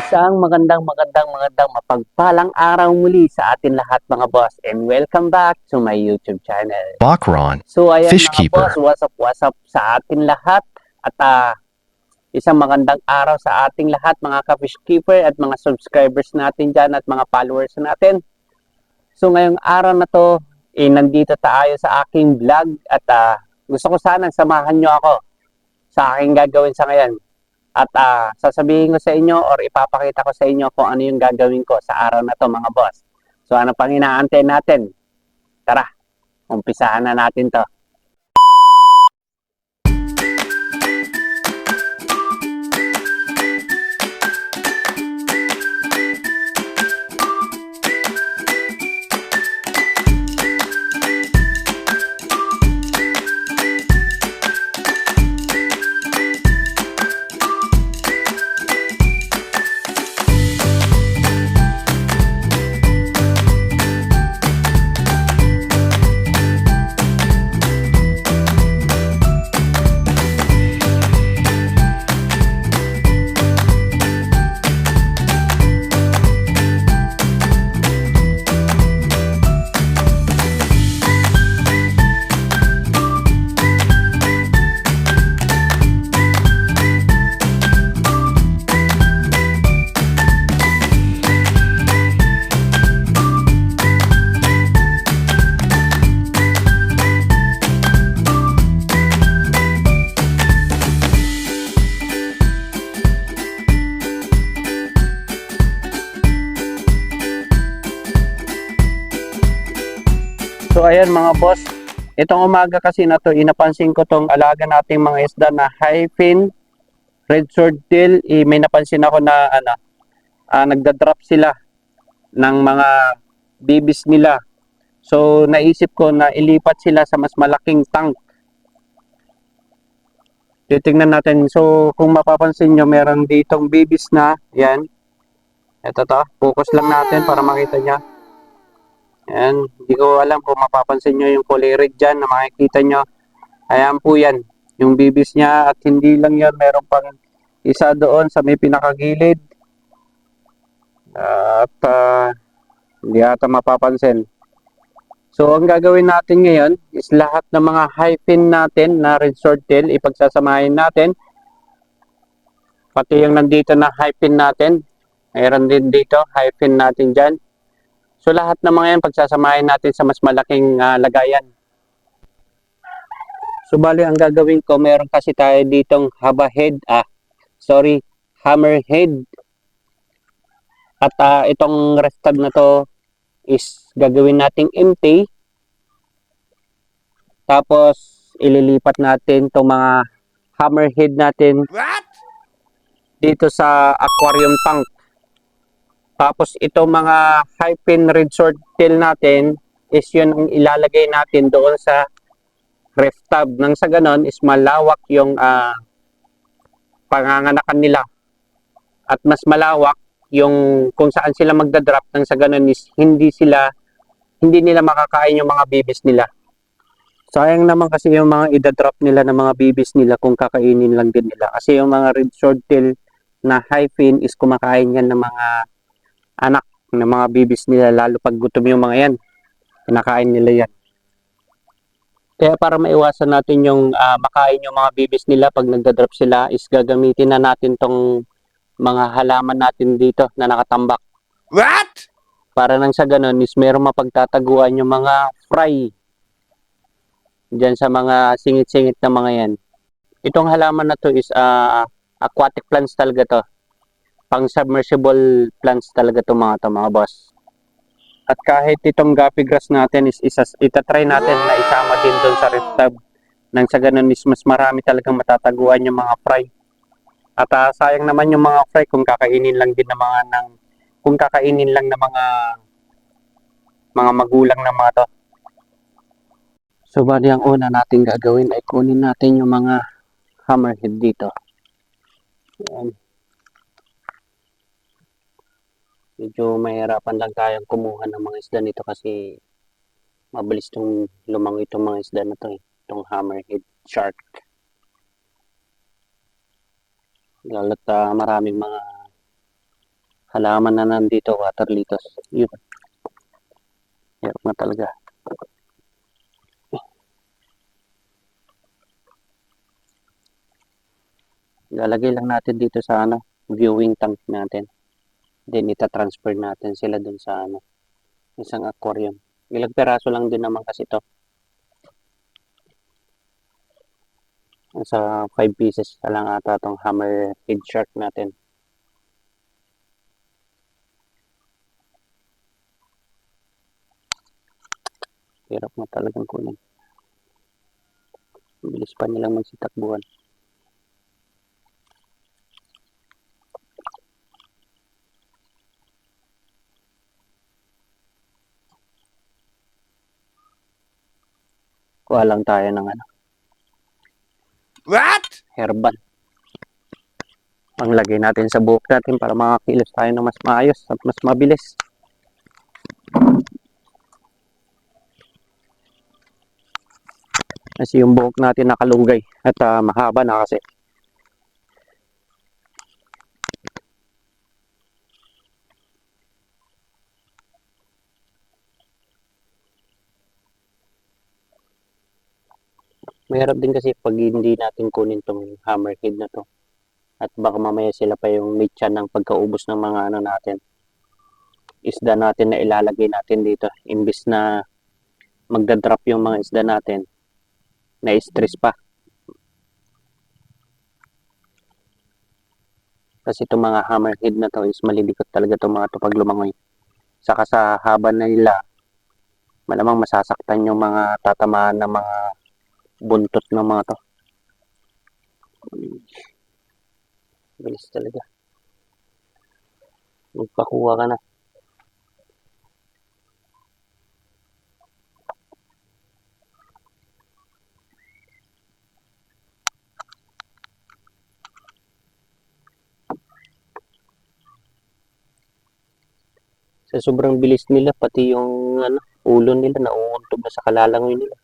Isang magandang mapagpalang araw muli sa atin lahat mga boss, and welcome back to my YouTube channel. Bacron, So ayan Fish mga boss, Keeper. what's up sa atin lahat at isang magandang araw sa ating lahat mga ka-fish keeper at mga subscribers natin dyan at mga followers natin. So ngayong araw na to, nandito tayo sa aking vlog at gusto ko sanang samahan nyo ako sa aking gagawin sa ngayon. At sasabihin ko sa inyo or ipapakita ko sa inyo kung ano yung gagawin ko sa araw na to mga boss. So ano pang inaantay natin? Tara, umpisahan na natin to. So ayan mga boss, itong umaga kasi na to, inapansin ko tong alaga nating mga isda na hyphin, red swordtail, may napansin ako na nagda-drop sila ng mga bibis nila. So naisip ko na ilipat sila sa mas malaking tank. Titingnan natin. So kung mapapansin nyo, meron ditong bibis na, yan. Ito to, focus lang natin para makita nyo. Ayan, hindi ko alam kung mapapansin nyo yung kulay red dyan na makikita nyo. Ayan po yan, yung bibis niya, at hindi lang yan, meron pang isa doon sa may pinakagilid. At hindi ata mapapansin. So ang gagawin natin ngayon is lahat ng mga hyphin natin na red swordtail, ipagsasamahin natin. Pati yung nandito na hyphin natin, mayroon din dito, hyphin natin dyan. So lahat ng mga yan pagsasamahin natin sa mas malaking lagayan. So bali ang gagawin ko, meron kasi tayo ditong hammerhead. At itong rest tag na to is gagawin nating empty. Tapos ililipat natin itong mga hammerhead natin dito sa aquarium tank. Tapos itong mga hyphin red swordtail natin is yun ang ilalagay natin doon sa ref tub. Nang sa ganon is malawak yung panganganakan nila. At mas malawak yung kung saan sila magdadrop. Nang sa ganon is hindi nila makakain yung mga bibis nila. Sayang naman kasi yung mga idadrop nila ng mga bibis nila kung kakainin lang din nila. Kasi yung mga red swordtail na hyphin is kumakain yan ng mga anak ng mga bibis nila, lalo pag gutom yung mga yan, kinakain nila yan. Kaya para maiwasan natin yung makain yung mga bibis nila pag nagdadrop sila, is gagamitin na natin tong mga halaman natin dito na nakatambak. What? Para nang sa ganun is merong mapagtataguan yung mga fry dyan sa mga singit-singit na mga yan. Itong halaman na to is aquatic plants talaga to. Pang submersible plants talaga to mga boss. At kahit itong guppy grass natin is itatry natin na isama din doon sa ref tub. Nang sa ganun is mas marami talagang matataguan yung mga fry. At sayang naman yung mga fry kung kakainin lang din ng mga magulang ng mga to. So bali ang una natin gagawin ay kunin natin yung mga hammerhead dito. Ayan. Medyo mahirapan lang tayong kumuha ng mga isda nito kasi mabilis itong lumangoy itong mga isda na to, itong hammerhead shark. Lalo't maraming mga halaman na nandito, water litos. Yun. Hirap na talaga. Ilalagay lang natin dito sa viewing tank natin. Then ita-transfer natin sila dun sa isang aquarium. Ilang peraso lang din naman kasi ito. Sa 5 pieces na lang ata itong hammerhead shark natin. Hirap na talagang kunin. Bilis pa nilang magsitakbuhan. Kuha lang tayo ng What? herbal. Ang lagay natin sa buhok natin para makakilos tayo ng mas maayos at mas mabilis. Kasi yung buhok natin nakalunggay at mahaba na kasi. Mahirap din kasi pag hindi natin kunin tong hammerhead na to. At baka mamaya sila pa yung may tiyan ng pagkaubos ng mga natin. Isda natin na ilalagay natin dito. Imbis na magdadrop yung mga isda natin, na-stress pa. Kasi itong mga hammerhead na to is malibikot talaga itong mga to pag lumangoy. Saka sa haba na nila, malamang masasaktan yung mga tatamaan ng mga buntot ng mga to. Bilis talaga. Magpakuha ka na. Sa sobrang bilis nila, pati yung ulo nila nauuntog na sa kalalangoy nila.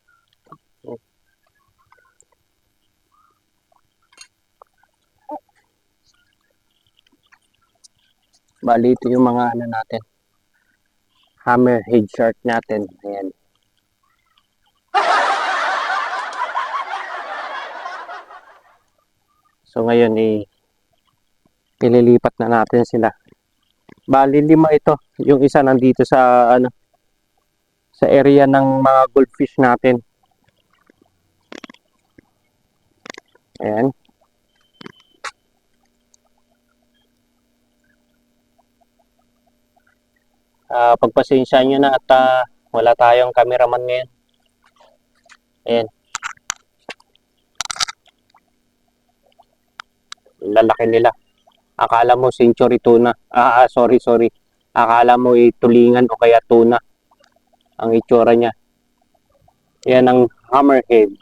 Bali, ito yung mga natin. Hammerhead shark natin. Ayan. So ngayon ililipat na natin sila. Bali 5 ito. Yung isa nandito sa sa area ng mga goldfish natin. Ayan. Pagpasensya nyo na at wala tayong cameraman ngayon. Ayan. Lalaki nila. Akala mo century tuna. Sorry. Akala mo tulingan o kaya tuna. Ang itsura niya. Yan ang hammerhead.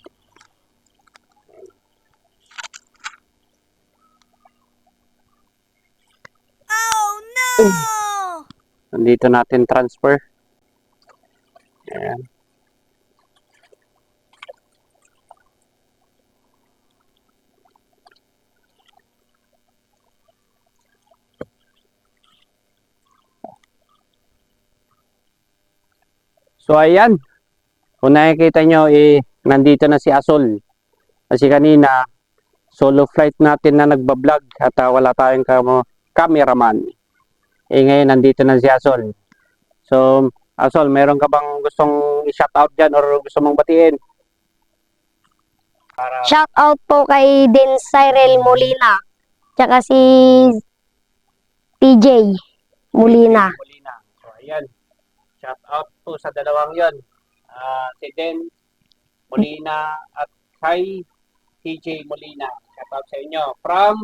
Oh no! Nandito natin transfer. Ayan. So ayan, kung nakikita nyo, nandito na si Asol. Kasi kanina, solo flight natin na nagbablog at wala tayong cameraman. Ngayon, nandito na si Asol. So, Asol, meron ka bang gustong i-shoutout dyan or gusto mong batiin? Shoutout po kay Den Cyril Molina, tsaka si TJ Molina. So ayan, shoutout po sa dalawang yon. Si Den Molina at kay TJ Molina. Shoutout sa inyo from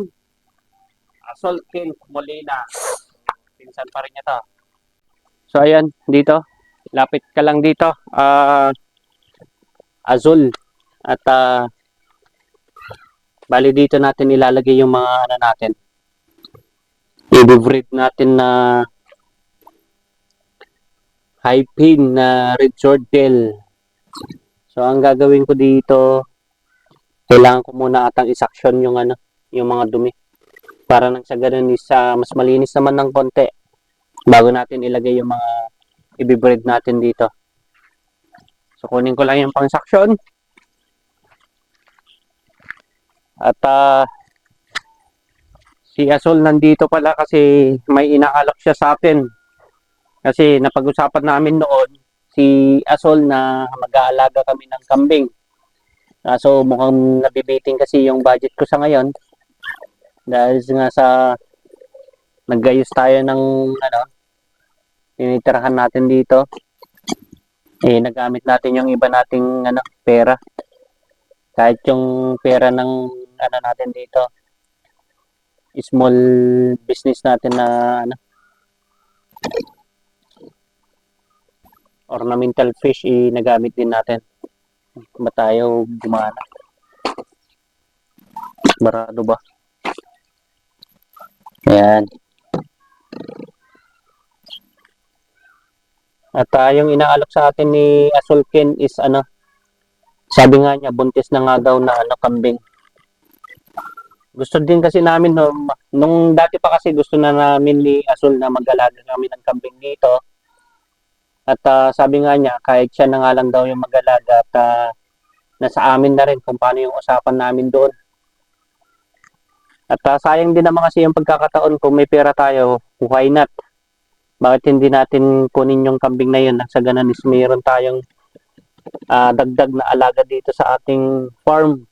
Asol King Molina. Pinsan pa rin niya to. So ayan, dito. Lapit ka lang dito. Azul. At bali dito natin ilalagay yung mga natin. I-breed natin na high pin na red sword tail. So ang gagawin ko dito, kailangan ko muna atang isaksyon yung yung mga dumi. Para nang sa ganun is mas malinis naman ng konti bago natin ilagay yung mga ibibreed natin dito. So, kunin ko lang yung pang-suction. At si Asol nandito pala kasi may inaalok siya sa atin. Kasi napag-usapan namin noon si Asol na mag-aalaga kami ng kambing. So mukhang nabibiting kasi yung budget ko sa ngayon. Dahil nga sa naggayos tayo ng tinitirahan natin dito. Nagamit natin yung iba nating pera. Kahit yung pera ng natin dito, small business natin na ornamental fish, nagamit din natin. Ba tayo gumana? Barado ba? Ayan. At yung inaalok sa atin ni Asulkin is sabi nga niya buntis na nga daw na kambing. Gusto din kasi namin nung dati pa kasi gusto na namin ni Asul na mag-alaga kami ng kambing dito. At sabi nga niya kahit siya na nga lang daw yung mag-alaga at nasa amin na rin kung paano yung usapan namin doon. At sayang din naman kasi yung pagkakataon kung may pera tayo, why not? Bakit hindi natin kunin yung kambing na yun? Sa ganun is mayroon tayong dagdag na alaga dito sa ating farm.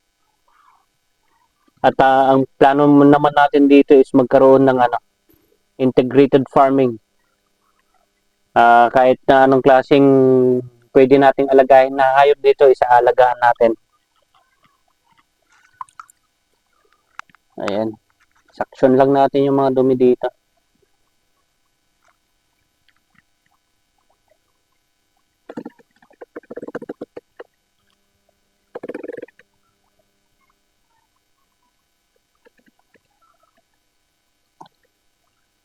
At ang plano naman natin dito is magkaroon ng integrated farming. Kahit na anong klaseng pwede nating alagahin na hayop dito, isaalagaan natin. Ayan. Suction lang natin yung mga dumi dito.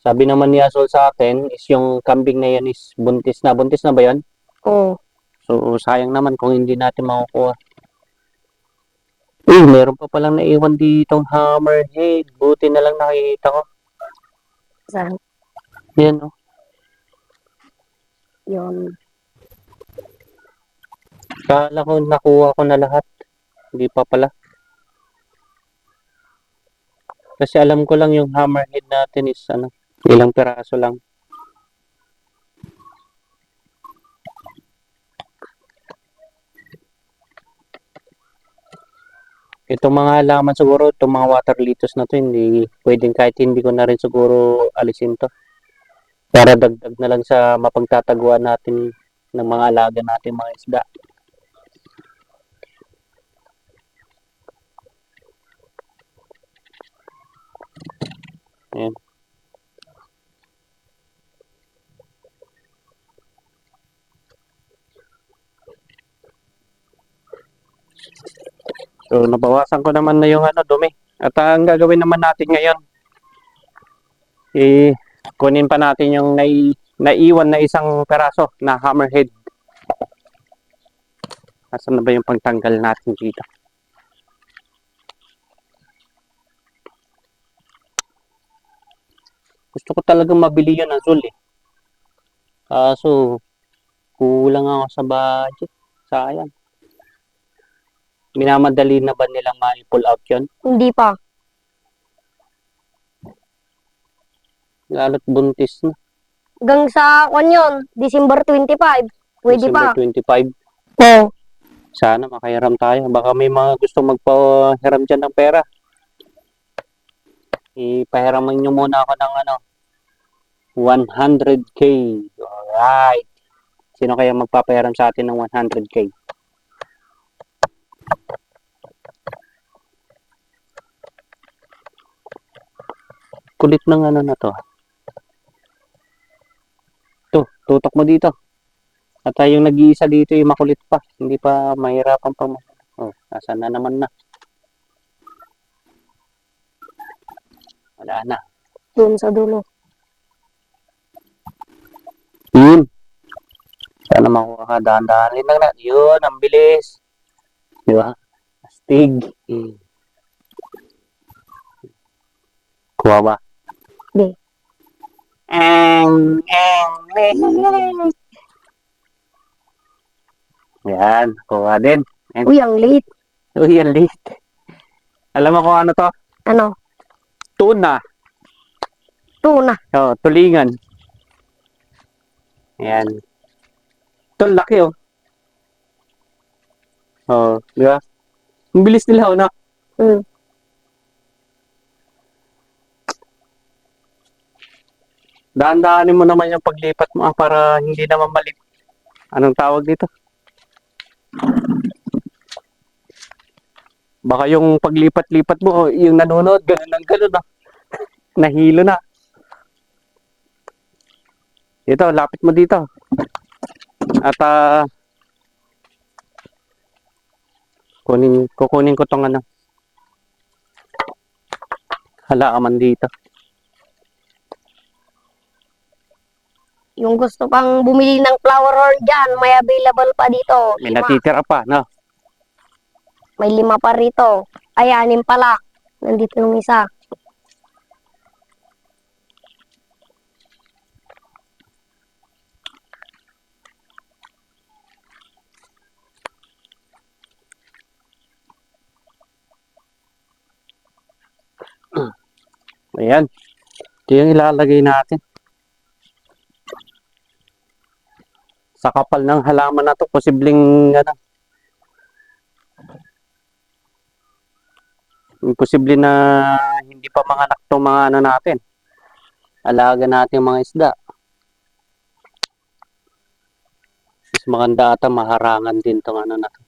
Sabi naman ni Asol sa atin is yung kambing na yan is buntis na. Buntis na ba yan? Oo. So, sayang naman kung hindi natin makukuha. Meron pa palang naiwan ditong hammerhead. Buti na lang nakikita ko. Saan? Yan, oh. Yun. Kala ko nakuha ko na lahat. Hindi pa pala. Kasi alam ko lang yung hammerhead natin is ilang piraso lang. Itong mga halaman siguro, itong mga water lettuce na to, hindi pwedeng kahit hindi ko na rin siguro alisin to. Para dagdag na lang sa mapagtataguan natin ng mga alaga natin, mga isda. Ayan. So, nabawasan ko naman na yung dumi. At ang gagawin naman natin ngayon, kunin pa natin yung naiwan na isang peraso na hammerhead. Asan na ba yung pagtanggal natin dito? Gusto ko talagang mabili yun, Azul eh. Kaso, kulang ako sa budget. Sayang. Minamadali na ba nilang ma-pull out yun? Hindi pa. Lalo't buntis na. Hanggang sa, yun, December 25. Pwede December pa. 25. Oo. Sana makahiram tayo. Baka may mga gusto magpahiram dyan ng pera. Ipahiraman nyo muna ako ng 100k. Alright. Sino kaya magpapahiram sa atin ng 100k? Kulit ng na to. Ito, tutok mo dito. At yung nag-iisa dito yung makulit pa. Hindi pa mahirapan pa. Asan na naman na? Wala na. Doon sa dulo. Yun. Sana makuha ka. Dahan-dahanin lang na. Yun, ang bilis. Di ba? Astig. Kuha ba? Di. Yan, kuha din. Uy, ang liit. Uy, yan liit. Alam mo kung ano to? Ano? Tuna. Tuna. Oh, tulingan. Yan. Ito, laki oh. Oh, di ba? Ang bilis nila, oh, no? Hmm. Daan-daanin mo naman yung paglipat mo para hindi naman malit. Anong tawag dito? Baka yung paglipat-lipat mo, yung nanonood, ganun ng ganun, ah. Nahilo na. Ito, lapit mo dito. At kukunin ko tong ano. Halaman dito. Yung gusto pang bumili ng flower horn dyan, may available pa dito. May 5. natitira pa, no? May 5 pa rito. Ay, 6 pala. Nandito yung isa. Ayan. Ito yung ilalagay natin. Sa kapal ng halaman na to, posibleng ano, imposible na hindi pa mga anak to mga ano natin. Alaga natin yung mga isda. Mas maganda ata maharangan din tong ano na to.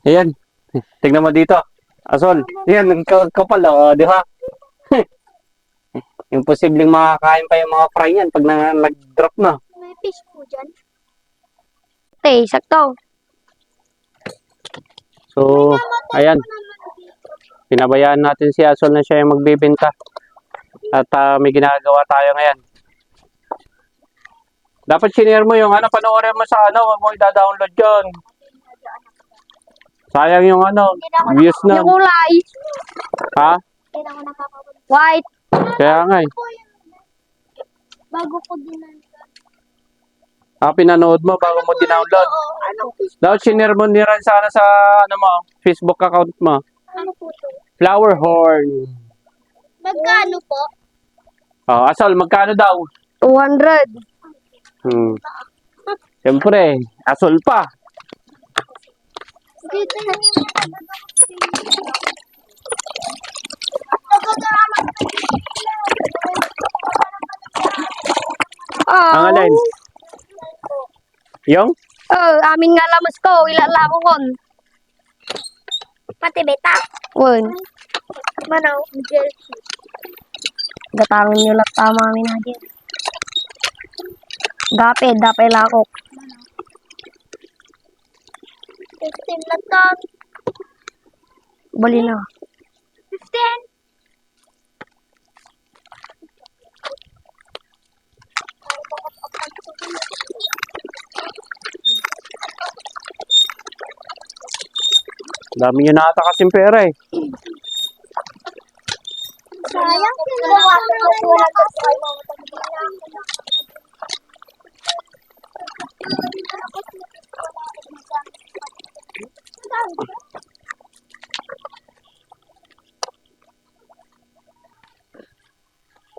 Ayan. Tignan mo dito. Asol. Ayan, kapal oh, di ba? Imposibleng makakain pa yung mga fry yan pag nag-drop na. May fish po dyan. Te, sakto. So, ayan. Pinabayaan natin si Asol na siya yung magbibenta. At may ginagawa tayo ngayon. Dapat sinare mo yung ano, panoorin mo sa ano, huwag mo i-download yun. Sayang yung ano, views na. Yung kulay. Ha? Hindi na ako nakakapag- White. Kaya nga eh. Bago ko din Pinanood mo bago mo dinownload. Anong fish? Dapat sinare mo niran sana sa ano mo, Facebook account mo. Ano po ito? Flower horn. Magkano po? Oh, Asol, magkano daw? 200. Siyempre, Asol pa. Dito na Ang alin? Yung? Amin nga lamas ko. Ilalako kon. Pati beta. Wen. Manaw. Jersey. Gatangan nyo lang tama amin na dyan. Dapay lakok. 15 lang tan. Bali na. 15. Dami nyo nakata kasing pera eh. Sayang. Bawasan ko po lang sa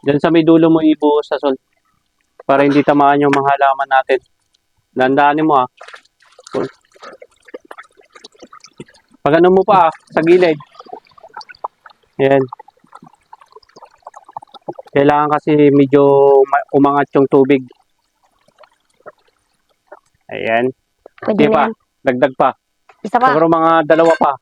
Diyan sa may dulo mo ibuhos sa sol. Para hindi tamaan yung mga halaman natin. Dandaanin mo ah. Pag ano mo pa sa gilid. Ayan. Kailangan kasi medyo umangat yung tubig. Ayan. Pwede Di na pa. yan. Dagdag pa. Isa pa. Siguro mga 2 pa.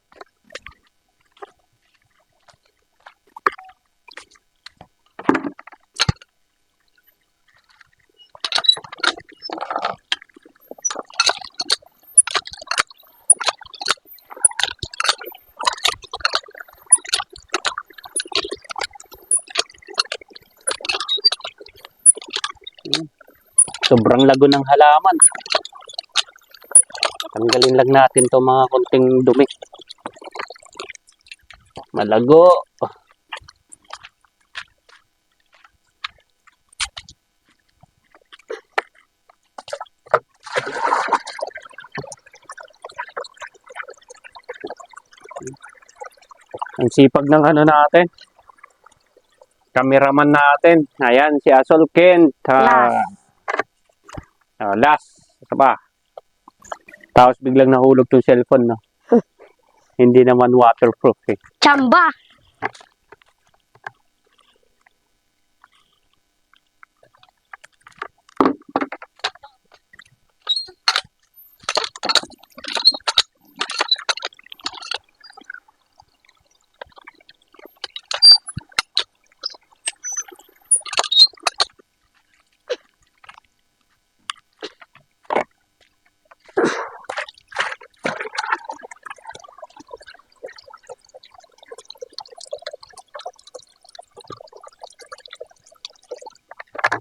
Sobrang lago ng halaman. Tanggalin lang natin to mga konting dumi. Malago. Ang sipag ng ano natin. Cameraman natin. Ayan, si Asol Kent. Last. Isa pa. Tapos biglang nahulog tong cellphone, no? Hindi naman waterproof, eh. Chamba!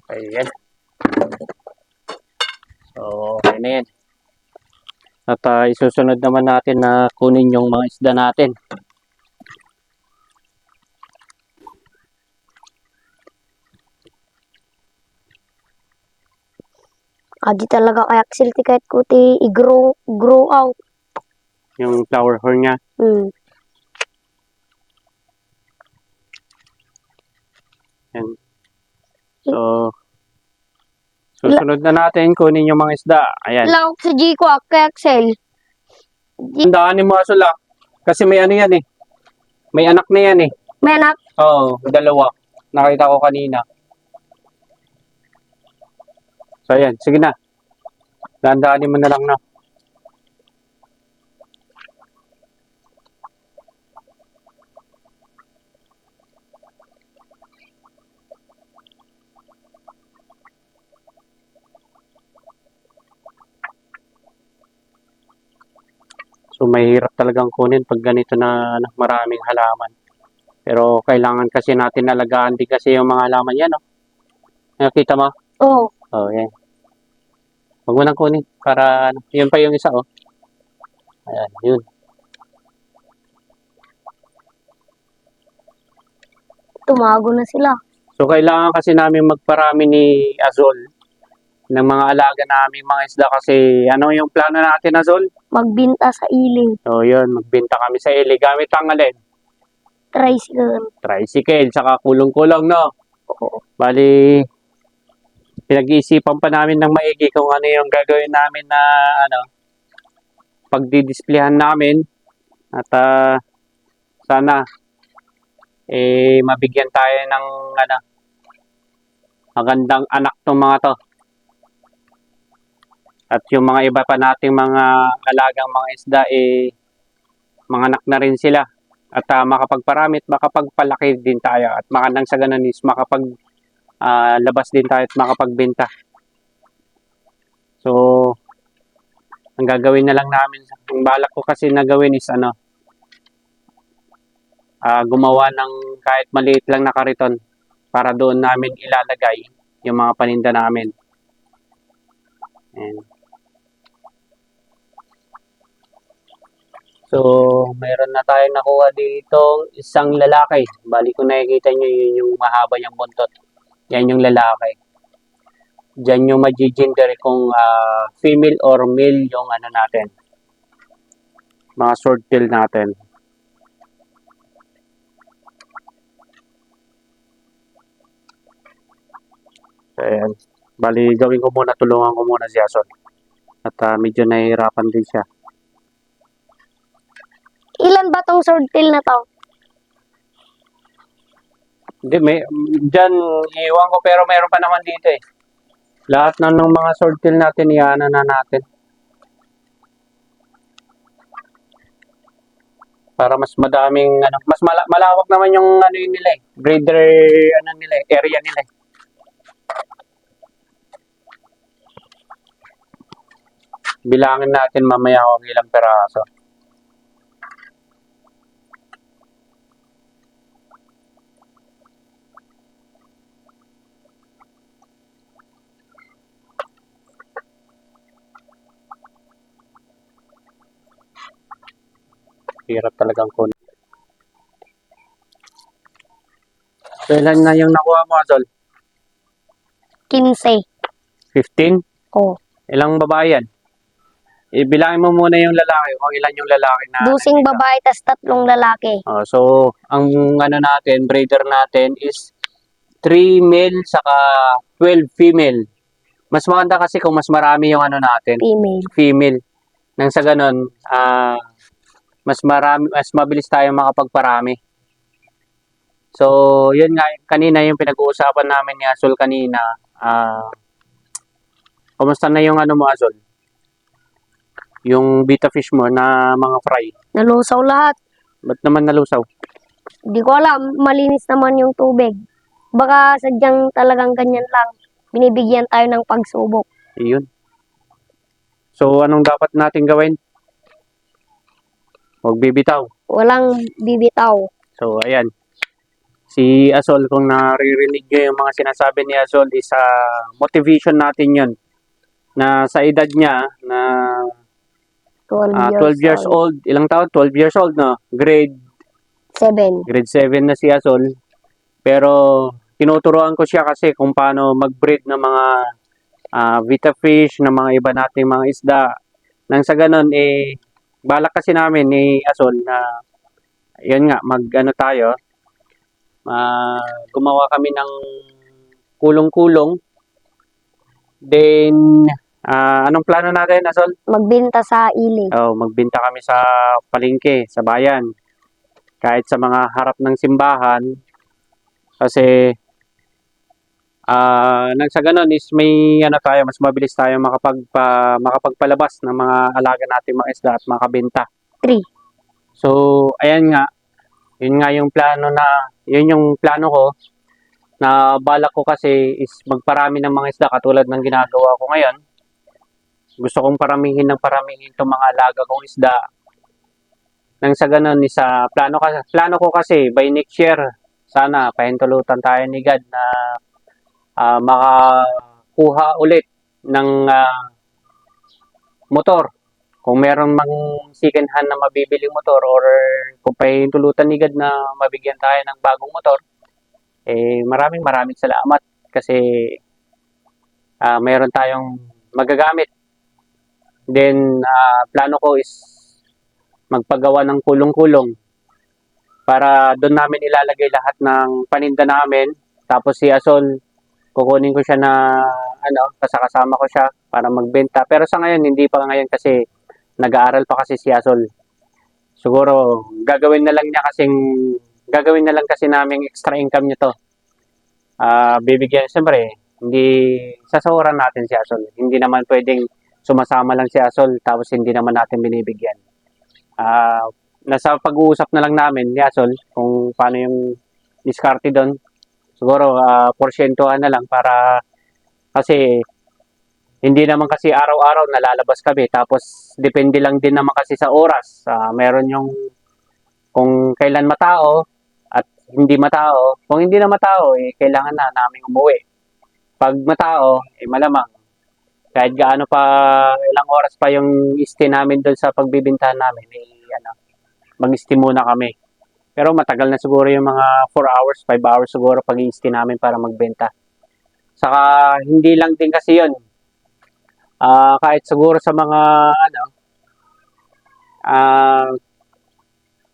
Ayan. So, okay na yan. At isusunod naman natin na kunin yung mga isda natin. Adi talaga kaya silti kahit kuti i-grow out. Yung flower horn niya. Yan. So, susunod na natin kunin yung mga isda. Ayan. Lang ako sa G ko, kay Axel. Tandaanin mo, Asol, ah. Kasi may ano yan, eh. May anak na yan, eh. May anak, Oo, dalawa. Nakita ko kanina. So, ayan. Sige na. Tandaanin mo na lang, na. So, mahirap talagang kunin pag ganito na maraming halaman. Pero, kailangan kasi natin alagaan din kasi yung mga halaman yan, no? Nakita mo? oh, Oh, yan. Huwag mo nang kunin. Para, yun pa yung isa, oh. Ayan, yun. tumago na sila. So, kailangan kasi namin magparami ni Azol ng mga alaga namin mga isda kasi ano yung plano natin, Azol? Magbinta sa iling. So, yun. Magbenta kami sa ili. Gamit ang alin? Tricycle. Tricycle, saka kulong-kulong, no? Bali, pinag-iisipan pa namin ng maigi kung ano yung gagawin namin na, ano, pagdidisplehan namin. At, sana, mabigyan tayo ng, ano, magandang anak tong mga to. At yung mga iba pa nating mga alagang mga isda, mga anak na rin sila. At makapagparami at makapagpalaki din tayo. At makandang sa ganun is labas din tayo at makapagbenta. So, ang gagawin na lang namin, ang balak ko kasi na gawin is ano, gumawa ng kahit maliit lang na kariton para doon namin ilalagay yung mga paninda namin. Ayan. So, meron na tayong nakuha dito isang lalaki. Bali kung nakikita nyo yun yung mahaba niyang buntot. Yan yung lalaki. Diyan yung magigender kung female or male yung ano natin. Mga swordtail natin. So, ayan. Bali, gawin ko muna, tulungan ko muna si Ason. At medyo nahihirapan din siya. Ilan ba tong swordtail na to? Hindi, dyan, iwan ko pero meron pa naman dito eh. Lahat na ng mga swordtail natin, iyanan na natin. Para mas madaming, ano, mas malawak naman yung ano yun nila eh. Breeder, ano nila eh, area nila eh. Bilangin natin mamaya kung ilang peraso. Hirap talagang kunin. So, ilan na yung nakuha mo, Azol? 15. 15? Oh. Ilang babae yan? Ibilangin mo muna yung lalaki, kung ilan yung lalaki na. Dusing babae, tas 3 lalaki. So, ang ano natin, breeder natin is 3 male saka 12 female. Mas maganda kasi kung mas marami yung ano natin, Female. female. Nang sa ganun, mas marami, mas mabilis tayong makapagparami. So, yun nga, kanina yung pinag-uusapan namin ni Azul kanina. Kumusta na yung ano mo, Azul? Yung betta fish mo na mga fry. Nalusaw lahat. Ba't naman nalusaw? Di ko alam, malinis naman yung tubig. Baka sadyang talagang ganyan lang. Binibigyan tayo ng pagsubok. Iyon. So, anong dapat natin gawin? Huwag bibitaw. Walang bibitaw. So, ayan. Si Azul, kung naririnig nyo yung mga sinasabi ni Azul, is motivation natin yun. Na sa edad niya, na 12 years old. Ilang taon? 12 years old, no? Grade 7. 7 na si Azul. Pero, tinuturuan ko siya kasi kung paano mag-breed ng mga betta fish, ng mga iba nating mga isda. Nang sa ganun, balak kasi namin ni Azul na, yun nga, mag-ano tayo, gumawa kami ng kulong-kulong. Then, anong plano natin, Azul? Magbenta sa ili. Magbenta kami sa palengke, sa bayan. Kahit sa mga harap ng simbahan. Kasi, nang sa ganun is may ano tayo, mas mabilis tayo makapagpalabas ng mga alaga natin mga isda at makabenta. 3. So, ayan nga. Yun nga yung plano yun yung plano ko na balak ko kasi is magparami ng mga isda katulad ng ginagawa ko ngayon. Gusto kong paramihin itong mga alaga kong isda. Nang sa ganun is plano ko kasi by next year sana pahintulutan tayo ni God na makakuha ulit ng motor. Kung meron mang second hand na mabibiling motor or kung pahintulutan ni God na mabigyan tayo ng bagong motor, maraming salamat kasi meron tayong magagamit. Then, plano ko is magpagawa ng kulong-kulong para doon namin ilalagay lahat ng paninda namin. Tapos si Azul, kukunin ko siya na kasama ko siya para magbenta. Pero sa ngayon, hindi pa ngayon kasi nag-aaral pa kasi si Azul. Siguro, gagawin na lang kasi naming extra income nito. Bibigyan, siyempre, hindi sasawaran natin si Azul. Hindi naman pwedeng sumasama lang si Azul tapos hindi naman natin binibigyan. Nasa pag-uusap na lang namin ni Azul kung paano yung diskarte doon. Siguro, porsyentuhan na lang para kasi hindi naman kasi araw-araw nalalabas kami. Tapos, depende lang din naman kasi sa oras. Meron yung kung kailan matao at hindi matao. Kung hindi na matao, kailangan na namin umuwi. Pag matao, malamang. Kahit gaano pa, ilang oras pa yung stay namin doon sa pagbibintahan namin, mag-stay muna kami. Pero matagal na siguro yung mga 4 hours, 5 hours siguro pag i-stay namin para magbenta. Saka, hindi lang din kasi yun. Kahit siguro sa mga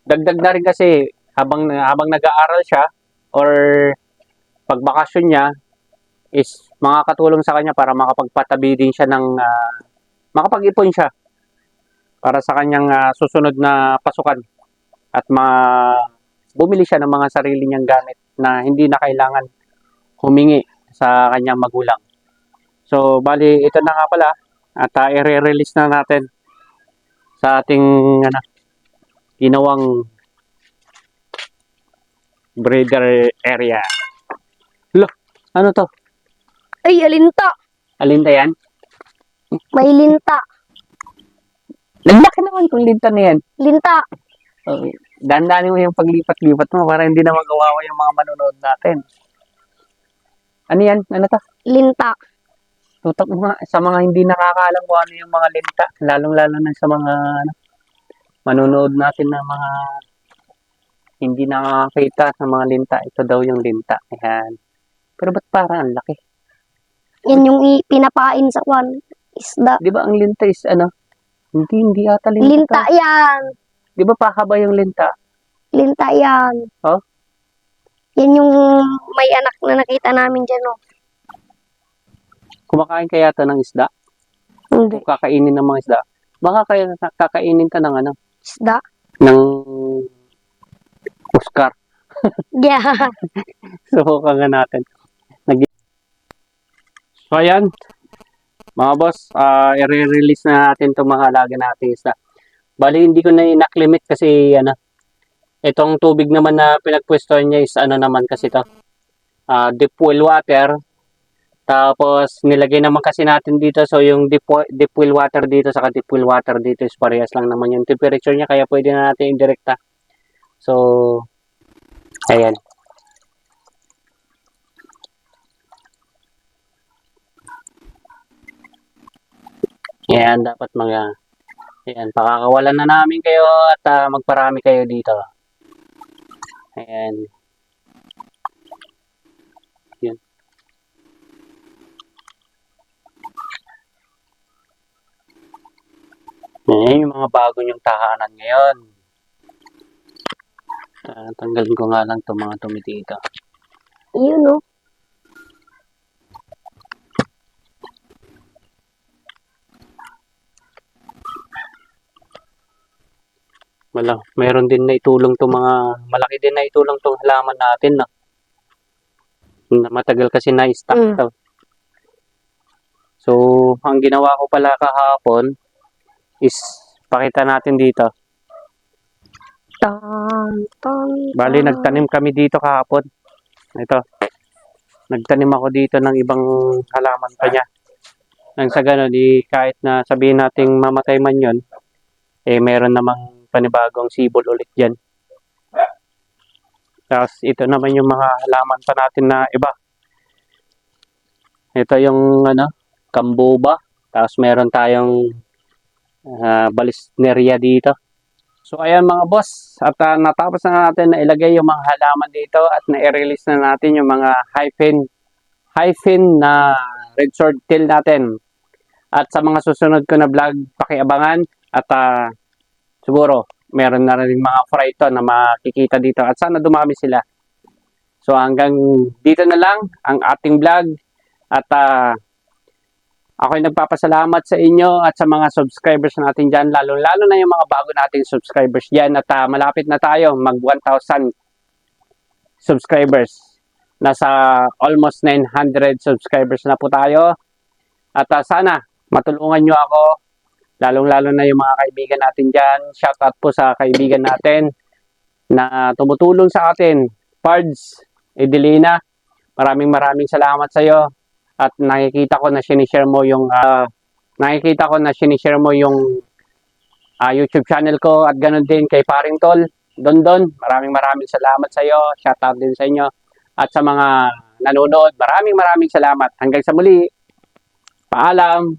dagdag na rin kasi habang nag-aaral siya or pag bakasyon niya is makakatulong sa kanya para makapagpatabi din siya ng makapag-ipon siya para sa kanyang susunod na pasukan at bumili siya ng mga sarili niyang gamit na hindi na kailangan humingi sa kanyang magulang. So, bali, ito na nga pala at i-release na natin sa ating ginawang breeder area. Look, ano to? Ay, alinta! Alinta yan? May linta. Naglaki naman kung linta na yan. Linta. Dandanin mo yung paglipat-lipat mo para hindi na magawawa yung mga manonood natin. Ano yan? Ano to? Linta. Tutok mo nga sa mga hindi nakakaalam kung ano yung mga linta. Lalong-lalo na sa mga manonood natin na mga hindi nakakita sa mga linta. Ito daw yung linta. Ayan. Pero ba't parang ang laki? Yan yung pinapain sa kwan. Isda. Di ba ang linta is Hindi ata linta. Linta yan. Di ba pahaba yung linta? Linta yan. Oh? Yan yung may anak na nakita namin dyan, oh. Kumakain kaya to ng isda? Hindi. O kakainin ng mga isda? Baka kaya kakainin ta ng ano? Isda. Ng Oscar. Yeah. Subukan nga natin. So, ayan. Mga boss, i-release na natin itong mga alaga natin isda. Bali, hindi ko na inacclimate kasi, itong tubig naman na pinagpwestohan niya is, naman kasi to. Deep well water. Tapos, nilagay naman kasi natin dito. So, yung deep well water dito saka deep well water dito is parehas lang naman yung temperature niya. Kaya pwede na natin indirekta. So, ayan. Yan, dapat ayan, pakakawalan na namin kayo at magparami kayo dito. Ayan. Yan. Ayan yung mga bago nyong tahanan ngayon. Tanggalin ko nga lang itong mga tumitito. Yun, oh. Mayroon din na itulong malaki din na itulong tong halaman natin, no? Na matagal kasi na-stuck to. So, ang ginawa ko pala kahapon is pakita natin dito. Bali, nagtanim kami dito kahapon. Ito. Nagtanim ako dito ng ibang halaman pa niya. Nang sa ganun, kahit na sabihin nating mamatay man yun, meron namang panibagong sibol ulit dyan. Tapos, ito naman yung mga halaman pa natin na iba. Ito yung, kamboba. Tapos, meron tayong balisneria dito. So, ayan mga boss. At natapos na natin na ilagay yung mga halaman dito at na-release na natin yung mga hyphen na red sword tail natin. At sa mga susunod ko na vlog, pakiabangan at siguro meron na rin mga fry na makikita dito at sana dumami sila. So hanggang dito na lang ang ating vlog at ako'y nagpapasalamat sa inyo at sa mga subscribers natin dyan, lalo-lalo na yung mga bago nating subscribers dyan at malapit na tayo mag 1,000 subscribers. Nasa almost 900 subscribers na po tayo at sana matulungan nyo ako, lalong-lalo na yung mga kaibigan natin dyan. Shoutout po sa kaibigan natin na tumutulong sa atin. Pards, Edelina, maraming salamat sa iyo. At nakikita ko na sinishare mo yung YouTube channel ko at ganun din kay Paring Tol, Dondon. Maraming salamat sa iyo. Shoutout din sa inyo. At sa mga nanonood, maraming salamat. Hanggang sa muli. Paalam.